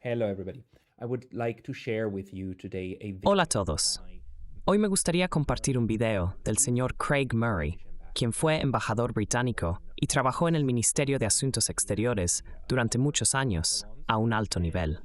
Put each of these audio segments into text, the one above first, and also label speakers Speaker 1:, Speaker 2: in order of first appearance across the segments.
Speaker 1: Hello, everybody. I would like to share with you today a video.
Speaker 2: Hola a todos. Hoy me gustaría compartir un video del señor Craig Murray, quien fue embajador británico y trabajó en el Ministerio de Asuntos Exteriores durante muchos años, a un alto nivel.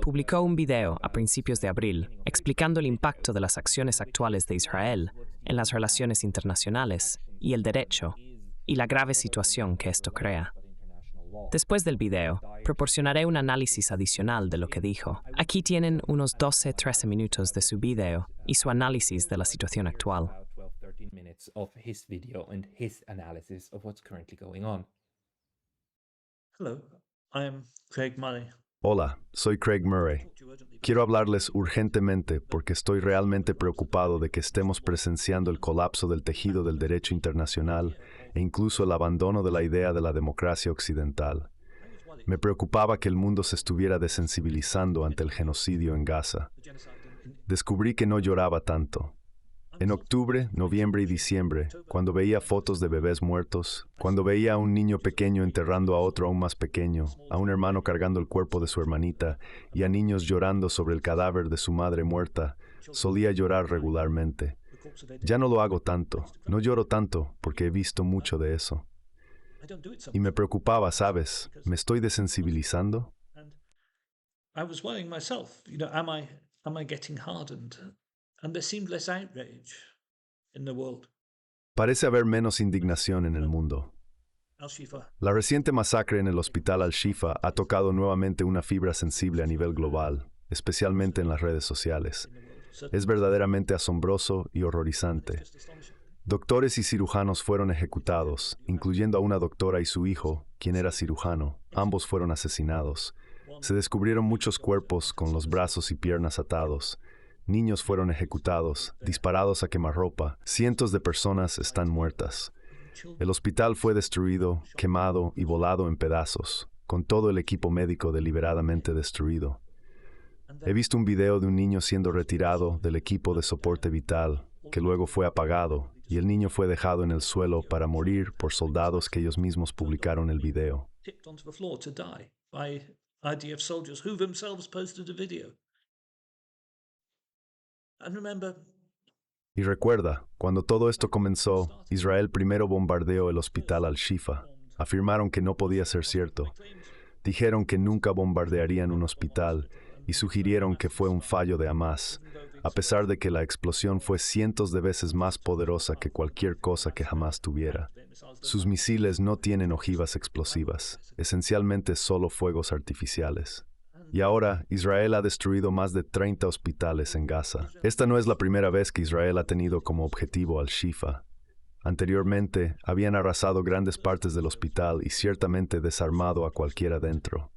Speaker 2: Publicó un video a principios de abril explicando el impacto de las acciones actuales de Israel en las relaciones internacionales y el derecho, y la grave situación que esto crea. Después del video, proporcionaré un análisis adicional de lo que dijo. Aquí tienen unos 12-13 minutos de su video y su análisis de la situación actual.
Speaker 3: Hello, I am Craig Murray.
Speaker 4: Hola, soy Craig Murray. Quiero hablarles urgentemente porque estoy realmente preocupado de que estemos presenciando el colapso del tejido del derecho internacional e incluso el abandono de la idea de la democracia occidental. Me preocupaba que el mundo se estuviera desensibilizando ante el genocidio en Gaza. Descubrí que no lloraba tanto. En octubre, noviembre y diciembre, cuando veía fotos de bebés muertos, cuando veía a un niño pequeño enterrando a otro aún más pequeño, a un hermano cargando el cuerpo de su hermanita y a niños llorando sobre el cadáver de su madre muerta, solía llorar regularmente. Ya no lo hago tanto, no lloro tanto porque he visto mucho de eso. Y me preocupaba, ¿sabes? ¿Me estoy desensibilizando?
Speaker 3: I was worrying myself, am I getting hardened? And there seemed less outrage in the world.
Speaker 4: Parece haber menos indignación en el mundo.
Speaker 3: Al-Shifa.
Speaker 4: La reciente masacre en el hospital Al-Shifa ha tocado nuevamente una fibra sensible a nivel global, especialmente en las redes sociales. Es verdaderamente asombroso y horrorizante. Doctores y cirujanos fueron ejecutados, incluyendo a una doctora y su hijo, quien era cirujano. Ambos fueron asesinados. Se descubrieron muchos cuerpos con los brazos y piernas atados. Niños fueron ejecutados, disparados a quemarropa. Cientos de personas están muertas. El hospital fue destruido, quemado y volado en pedazos, con todo el equipo médico deliberadamente destruido. He visto un video de un niño siendo retirado del equipo de soporte vital, que luego fue apagado, y el niño fue dejado en el suelo para morir por soldados que ellos mismos publicaron el video.
Speaker 3: Tipped onto the floor to die by IDF soldiers who themselves posted a video. And remember,
Speaker 4: Y recuerda, cuando todo esto comenzó, Israel primero bombardeó el hospital Al-Shifa. Afirmaron que no podía ser cierto. Dijeron que nunca bombardearían un hospital y sugirieron que fue un fallo de Hamas, a pesar de que la explosión fue cientos de veces más poderosa que cualquier cosa que jamás tuviera. Sus misiles no tienen ojivas explosivas, esencialmente solo fuegos artificiales. Y ahora, Israel ha destruido más de 30 hospitales en Gaza. Esta no es la primera vez que Israel ha tenido como objetivo Al-Shifa. Anteriormente, habían arrasado grandes partes del hospital y ciertamente desarmado a cualquiera dentro.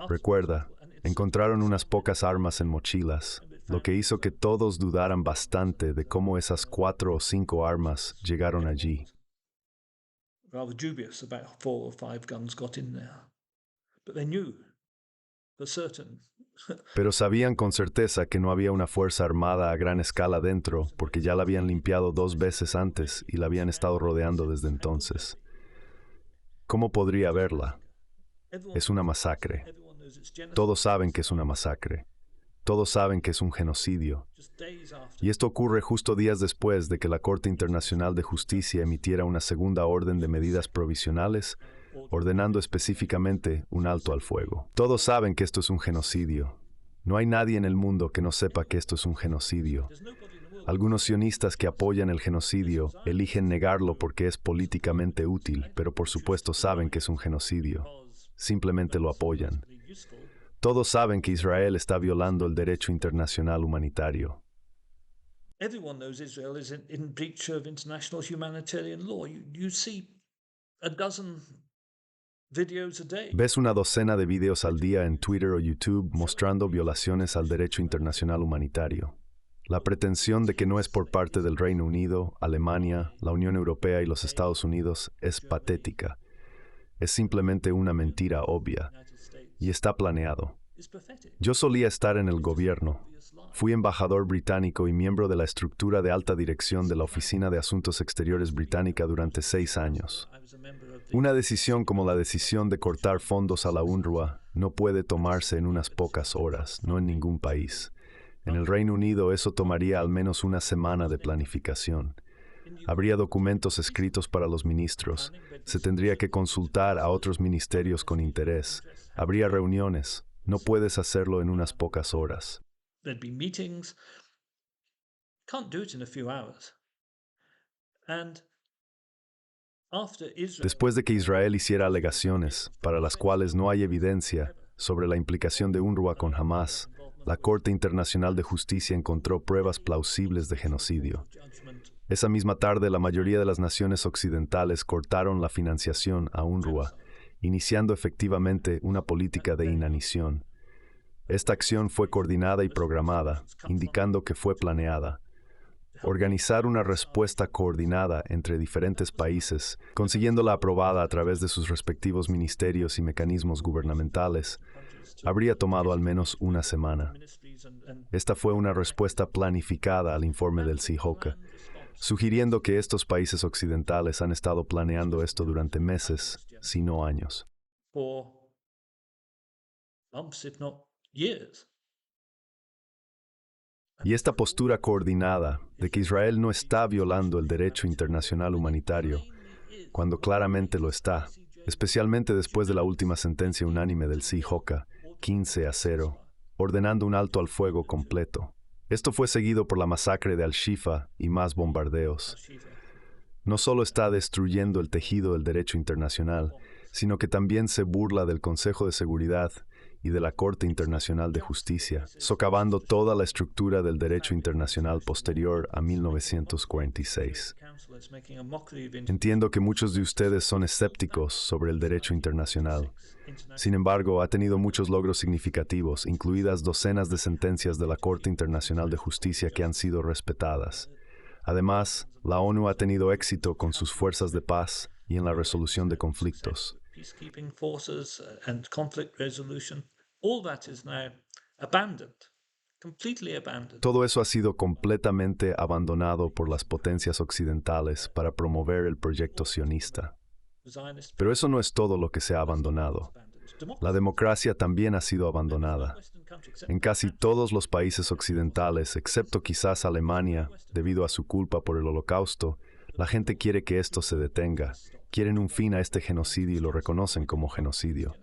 Speaker 4: Recuerda, encontraron unas pocas armas en mochilas, lo que hizo que todos dudaran bastante de cómo esas 4 o 5 armas llegaron allí.
Speaker 3: rather dubious about 4 or 5 guns got in there. But they knew for certain.
Speaker 4: Pero sabían con certeza que no había una fuerza armada a gran escala dentro, porque ya la habían limpiado 2 veces antes y la habían estado rodeando desde entonces. ¿Cómo podría haberla? Es una masacre. Todos saben que es una masacre. Todos saben que es un genocidio. Y esto ocurre justo días después de que la Corte Internacional de Justicia emitiera una segunda orden de medidas provisionales, ordenando específicamente un alto al fuego. Todos saben que esto es un genocidio. No hay nadie en el mundo que no sepa que esto es un genocidio. Algunos sionistas que apoyan el genocidio eligen negarlo porque es políticamente útil, pero por supuesto saben que es un genocidio. Simplemente lo apoyan. Todos saben que Israel está violando el derecho internacional humanitario.
Speaker 3: Everyone knows Israel is in breach of international humanitarian law. You see a dozen videos a day.
Speaker 4: Ves una docena de videos al día en Twitter o YouTube mostrando violaciones al derecho internacional humanitario. La pretensión de que no es por parte del Reino Unido, Alemania, la Unión Europea y los Estados Unidos es patética. Es simplemente una mentira obvia. Y está planeado. Yo solía estar en el gobierno. Fui embajador británico y miembro de la estructura de alta dirección de la Oficina de Asuntos Exteriores británica durante 6 años. Una decisión como la decisión de cortar fondos a la UNRWA no puede tomarse en unas pocas horas, no en ningún país. En el Reino Unido eso tomaría al menos una semana de planificación. Habría documentos escritos para los ministros, se tendría que consultar a otros ministerios con interés, habría reuniones, no puedes hacerlo en unas pocas horas.
Speaker 3: There'd be meetings. Can't do it in a few hours. And after Israel,
Speaker 4: Después de que Israel hiciera alegaciones, para las cuales no hay evidencia, sobre la implicación de UNRWA con Hamas, la Corte Internacional de Justicia encontró pruebas plausibles de genocidio. Esa misma tarde, la mayoría de las naciones occidentales cortaron la financiación a UNRWA, iniciando efectivamente una política de inanición. Esta acción fue coordinada y programada, indicando que fue planeada. Organizar una respuesta coordinada entre diferentes países, consiguiéndola aprobada a través de sus respectivos ministerios y mecanismos gubernamentales, habría tomado al menos una semana. Esta fue una respuesta planificada al informe del CIJOC, sugiriendo que estos países occidentales han estado planeando esto durante meses, si no años.
Speaker 3: for months, if not years.
Speaker 4: Y esta postura coordinada de que Israel no está violando el derecho internacional humanitario, cuando claramente lo está, especialmente después de la última sentencia unánime del CIJOC, 15-0, ordenando un alto al fuego completo. Esto fue seguido por la masacre de Al-Shifa y más bombardeos. No solo está destruyendo el tejido del derecho internacional, sino que también se burla del Consejo de Seguridad y de la Corte Internacional de Justicia, socavando toda la estructura del derecho internacional posterior a 1946. Entiendo que muchos de ustedes son escépticos sobre el derecho internacional. Sin embargo, ha tenido muchos logros significativos, incluidas docenas de sentencias de la Corte Internacional de Justicia que han sido respetadas. Además, la ONU ha tenido éxito con sus fuerzas de paz y en la resolución de conflictos.
Speaker 3: Peacekeeping forces and conflict resolution, all that is now abandoned, completely abandoned.
Speaker 4: Todo eso ha sido completamente abandonado por las potencias occidentales para promover el proyecto sionista.
Speaker 3: Zionist
Speaker 4: Pero eso no es todo lo que se ha abandonado. La democracia también ha sido abandonada. En casi todos los países occidentales, excepto quizás Alemania, debido a su culpa por el Holocausto, la gente quiere que esto se detenga. Quieren un fin a este genocidio y lo reconocen como genocidio.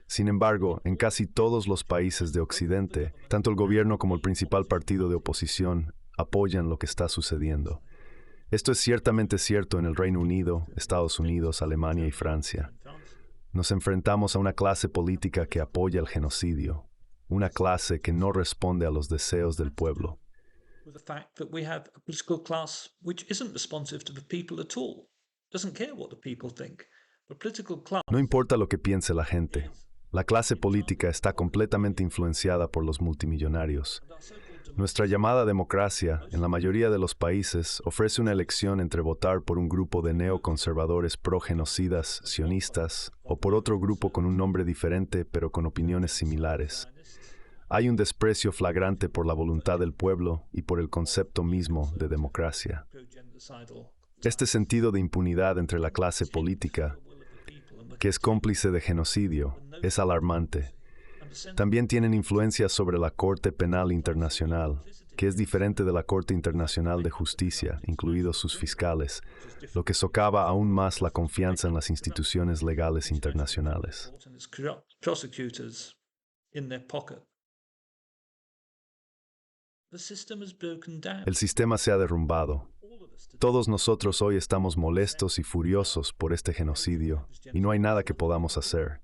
Speaker 4: Sin embargo, en casi todos los países de Occidente, tanto el gobierno como el principal partido de oposición apoyan lo que está sucediendo. Esto es ciertamente cierto en el Reino Unido, Estados Unidos, Alemania y Francia. Nos enfrentamos a una clase política que apoya el genocidio, una clase que no responde a los deseos del pueblo.
Speaker 3: with the fact that we have a political class which isn't responsive to the people at all, doesn't care what the people think. The political class
Speaker 4: No importa lo que piense la gente. La clase política está completamente influenciada por los multimillonarios. Nuestra llamada democracia, en la mayoría de los países, ofrece una elección entre votar por un grupo de neoconservadores pro-genocidas sionistas o por otro grupo con un nombre diferente pero con opiniones similares. Hay un desprecio flagrante por la voluntad del pueblo y por el concepto mismo de democracia.
Speaker 3: pro-genocidal,
Speaker 4: Este sentido de impunidad entre la clase política, que es cómplice de genocidio, es alarmante. También tienen influencia sobre la Corte Penal Internacional, que es diferente de la Corte Internacional de Justicia, incluidos sus fiscales, lo que socava aún más la confianza en las instituciones legales internacionales.
Speaker 3: and its corrupt prosecutors in their pocket. The system has broken down.
Speaker 4: El sistema se ha derrumbado. Todos nosotros hoy estamos molestos y furiosos por este genocidio, y no hay nada que podamos hacer.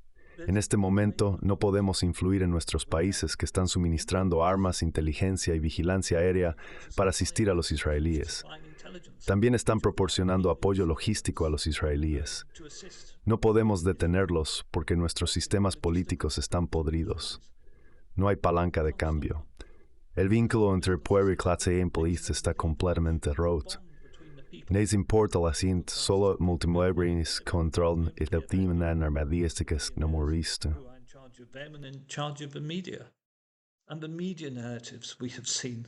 Speaker 4: En este momento no podemos influir en nuestros países que están suministrando armas, inteligencia y vigilancia aérea para asistir a los israelíes. También están proporcionando apoyo logístico a los israelíes. No podemos detenerlos porque nuestros sistemas políticos están podridos. No hay palanca de cambio. El vínculo entre pueblo y clase política está completamente roto. No importa la gente, solo multimillones controlan el tema armadísticas no moriste.
Speaker 3: Who are in charge of them and in charge of the media. And the media narratives we have seen,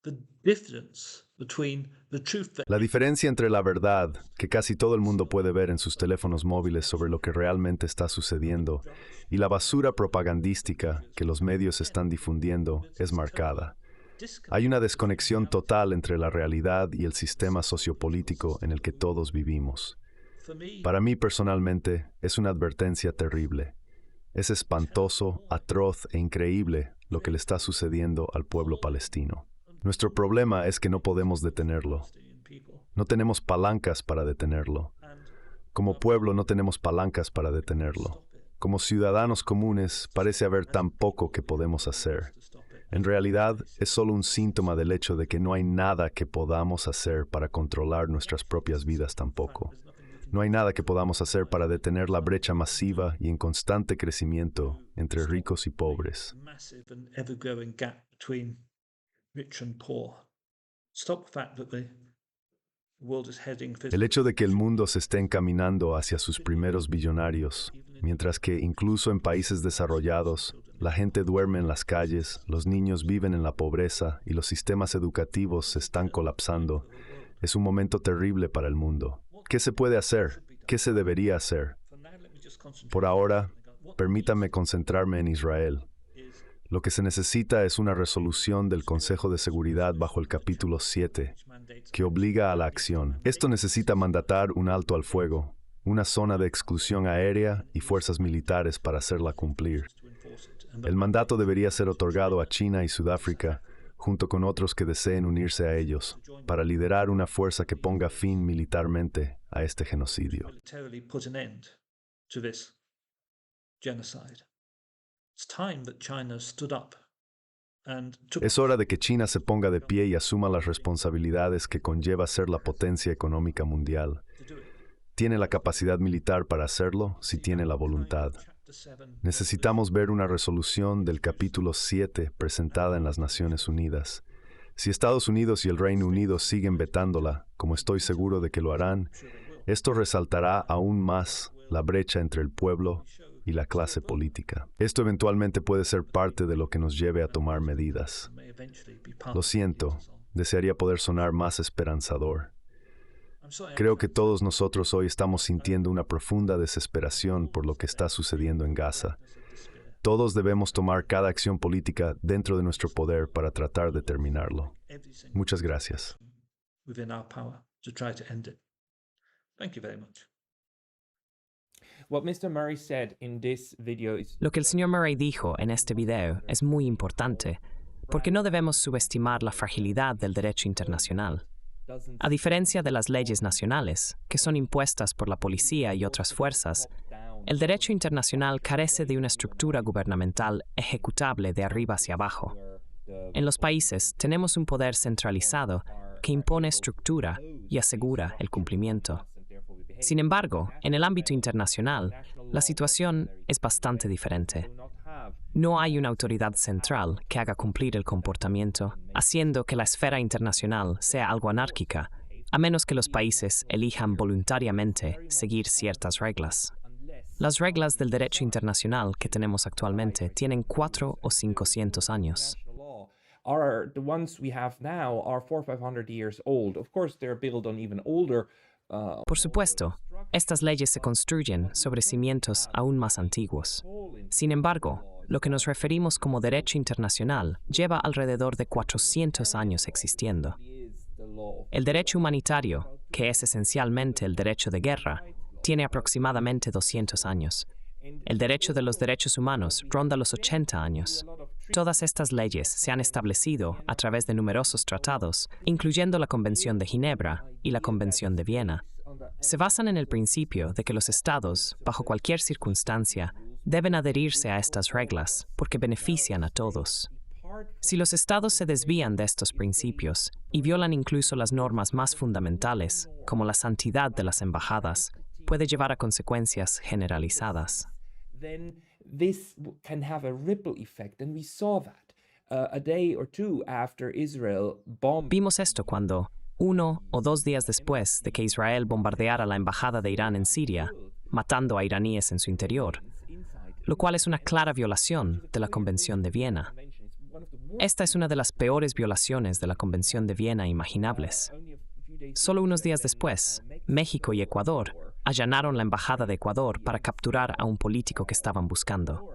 Speaker 3: the difference between the truth
Speaker 4: La diferencia entre la verdad, que casi todo el mundo puede ver en sus teléfonos móviles sobre lo que realmente está sucediendo, y la basura propagandística que los medios están difundiendo, es marcada. Hay una desconexión total entre la realidad y el sistema sociopolítico en el que todos vivimos. Para mí personalmente es una advertencia terrible. Es espantoso, atroz e increíble lo que le está sucediendo al pueblo palestino. Nuestro problema es que no podemos detenerlo. No tenemos palancas para detenerlo. Como pueblo no tenemos palancas para detenerlo. Como ciudadanos comunes parece haber tan poco que podemos hacer. En realidad, es solo un síntoma del hecho de que no hay nada que podamos hacer para controlar nuestras propias vidas tampoco. No hay nada que podamos hacer para detener la brecha masiva y en constante crecimiento entre ricos y pobres. El hecho de que el mundo se esté encaminando hacia sus primeros billonarios, mientras que incluso en países desarrollados, la gente duerme en las calles, los niños viven en la pobreza y los sistemas educativos se están colapsando, es un momento terrible para el mundo. ¿Qué se puede hacer? ¿Qué se debería hacer? Por ahora, permítanme concentrarme en Israel. Lo que se necesita es una resolución del Consejo de Seguridad bajo el capítulo 7, que obliga a la acción. Esto necesita mandatar un alto al fuego, una zona de exclusión aérea y fuerzas militares para hacerla cumplir. El mandato debería ser otorgado a China y Sudáfrica, junto con otros que deseen unirse a ellos, para liderar una fuerza que ponga fin militarmente a este genocidio. Es hora de que China se ponga de pie y asuma las responsabilidades que conlleva ser la potencia económica mundial. Tiene la capacidad militar para hacerlo si tiene la voluntad. Necesitamos ver una resolución del capítulo 7 presentada en las Naciones Unidas. Si Estados Unidos y el Reino Unido siguen vetándola, como estoy seguro de que lo harán, esto resaltará aún más la brecha entre el pueblo y la clase política. Esto eventualmente puede ser parte de lo que nos lleve a tomar medidas. Lo siento, desearía poder sonar más esperanzador. Creo que todos nosotros hoy estamos sintiendo una profunda desesperación por lo que está sucediendo en Gaza. Todos debemos tomar cada acción política dentro de nuestro poder para tratar de terminarlo. Muchas gracias.
Speaker 1: What Mr. Murray said in this video is
Speaker 2: Lo que el señor Murray dijo en este video es muy importante, porque no debemos subestimar la fragilidad del derecho internacional. A diferencia de las leyes nacionales, que son impuestas por la policía y otras fuerzas, el derecho internacional carece de una estructura gubernamental ejecutable de arriba hacia abajo. En los países tenemos un poder centralizado que impone estructura y asegura el cumplimiento. Sin embargo, en el ámbito internacional, la situación es bastante diferente. No hay una autoridad central que haga cumplir el comportamiento, haciendo que la esfera internacional sea algo anárquica, a menos que los países elijan voluntariamente seguir ciertas reglas. Las reglas del derecho internacional que tenemos actualmente tienen 400 o 500 años.
Speaker 1: The ones we have now are 400 or 500 years old. Of course, they're built on even older.
Speaker 2: Por supuesto, estas leyes se construyen sobre cimientos aún más antiguos. Sin embargo, lo que nos referimos como derecho internacional lleva alrededor de 400 años existiendo. El derecho humanitario, que es esencialmente el derecho de guerra, tiene aproximadamente 200 años. El derecho de los derechos humanos ronda los 80 años. Todas estas leyes se han establecido a través de numerosos tratados, incluyendo la Convención de Ginebra y la Convención de Viena. Se basan en el principio de que los estados, bajo cualquier circunstancia, deben adherirse a estas reglas porque benefician a todos. Si los estados se desvían de estos principios y violan incluso las normas más fundamentales, como la santidad de las embajadas, puede llevar a consecuencias generalizadas.
Speaker 1: Then this can have a ripple effect, and we saw that a day or two after Israel bombed.
Speaker 2: Vimos esto cuando, 1 o 2 días después de que Israel bombardeara la embajada de Irán en Siria, matando a iraníes en su interior, lo cual es una clara violación de la Convención de Viena. Esta es una de las peores violaciones de la Convención de Viena imaginables. Solo unos días después, México y Ecuador allanaron la embajada de Ecuador para capturar a un político que estaban buscando.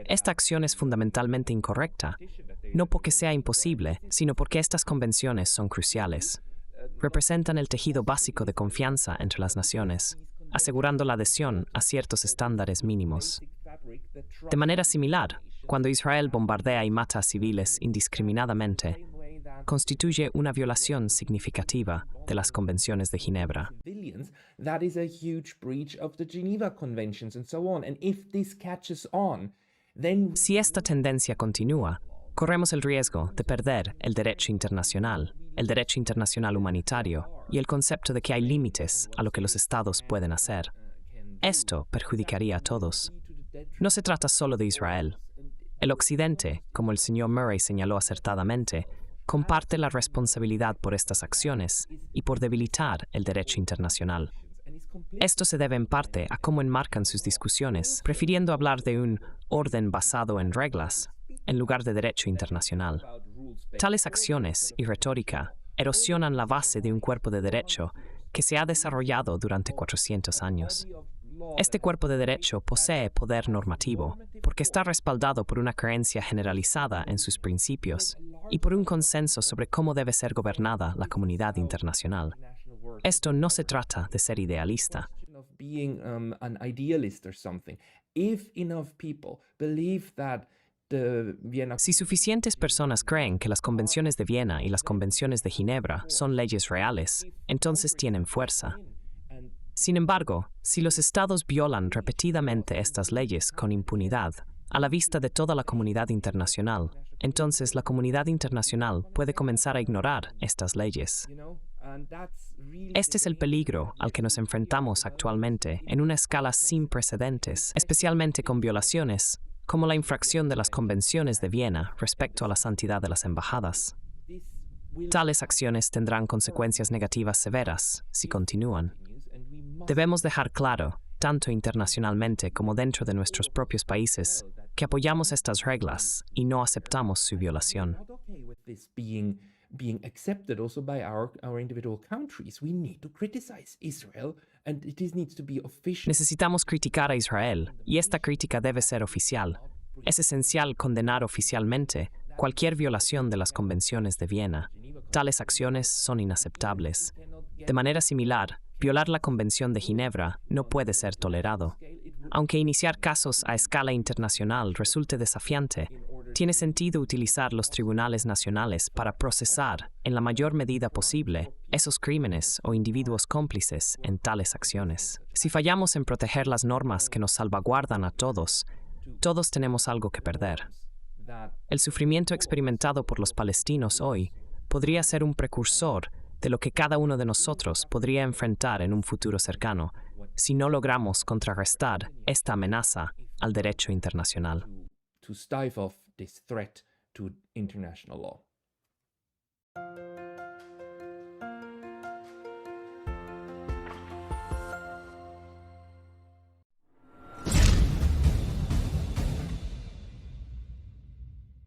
Speaker 2: Esta acción es fundamentalmente incorrecta, no porque sea imposible, sino porque estas convenciones son cruciales. Representan el tejido básico de confianza entre las naciones, asegurando la adhesión a ciertos estándares mínimos. De manera similar, cuando Israel bombardea y mata a civiles indiscriminadamente, constituye una violación significativa de las convenciones de Ginebra.
Speaker 1: That is a huge breach of the Geneva Conventions and so on. And if this catches on, then
Speaker 2: Si esta tendencia continúa, corremos el riesgo de perder el derecho internacional humanitario y el concepto de que hay límites a lo que los estados pueden hacer. Esto perjudicaría a todos. No se trata solo de Israel. El Occidente, como el señor Murray señaló acertadamente, comparte la responsabilidad por estas acciones y por debilitar el derecho internacional. Esto se debe en parte a cómo enmarcan sus discusiones, prefiriendo hablar de un orden basado en reglas en lugar de derecho internacional. Tales acciones y retórica erosionan la base de un cuerpo de derecho que se ha desarrollado durante 400 años. Este cuerpo de derecho posee poder normativo porque está respaldado por una creencia generalizada en sus principios y por un consenso sobre cómo debe ser gobernada la comunidad internacional. Esto no se trata de ser idealista.
Speaker 1: of being an idealist or something. If enough people believe that the Vienna
Speaker 2: Si suficientes personas creen que las convenciones de Viena y las convenciones de Ginebra son leyes reales, entonces tienen fuerza. Sin embargo, si los estados violan repetidamente estas leyes con impunidad, a la vista de toda la comunidad internacional, entonces la comunidad internacional puede comenzar a ignorar estas leyes. Este es el peligro al que nos enfrentamos actualmente en una escala sin precedentes, especialmente con violaciones, como la infracción de las convenciones de Viena respecto a la santidad de las embajadas. Tales acciones tendrán consecuencias negativas severas si continúan. Debemos dejar claro, tanto internacionalmente como dentro de nuestros propios países, que apoyamos estas reglas y no aceptamos su violación.
Speaker 1: not okay with this being accepted also by our individual countries. We need to criticize Israel, and needs to be official.
Speaker 2: Necesitamos criticar a Israel, y esta crítica debe ser oficial. Es esencial condenar oficialmente cualquier violación de las convenciones de Viena. Tales acciones son inaceptables. De manera similar, violar la Convención de Ginebra no puede ser tolerado. Aunque iniciar casos a escala internacional resulte desafiante, tiene sentido utilizar los tribunales nacionales para procesar, en la mayor medida posible, esos crímenes o individuos cómplices en tales acciones. Si fallamos en proteger las normas que nos salvaguardan a todos, todos tenemos algo que perder. El sufrimiento experimentado por los palestinos hoy podría ser un precursor de lo que cada uno de nosotros podría enfrentar en un futuro cercano, si no logramos contrarrestar esta amenaza al derecho internacional.
Speaker 1: To stave off this threat to international law.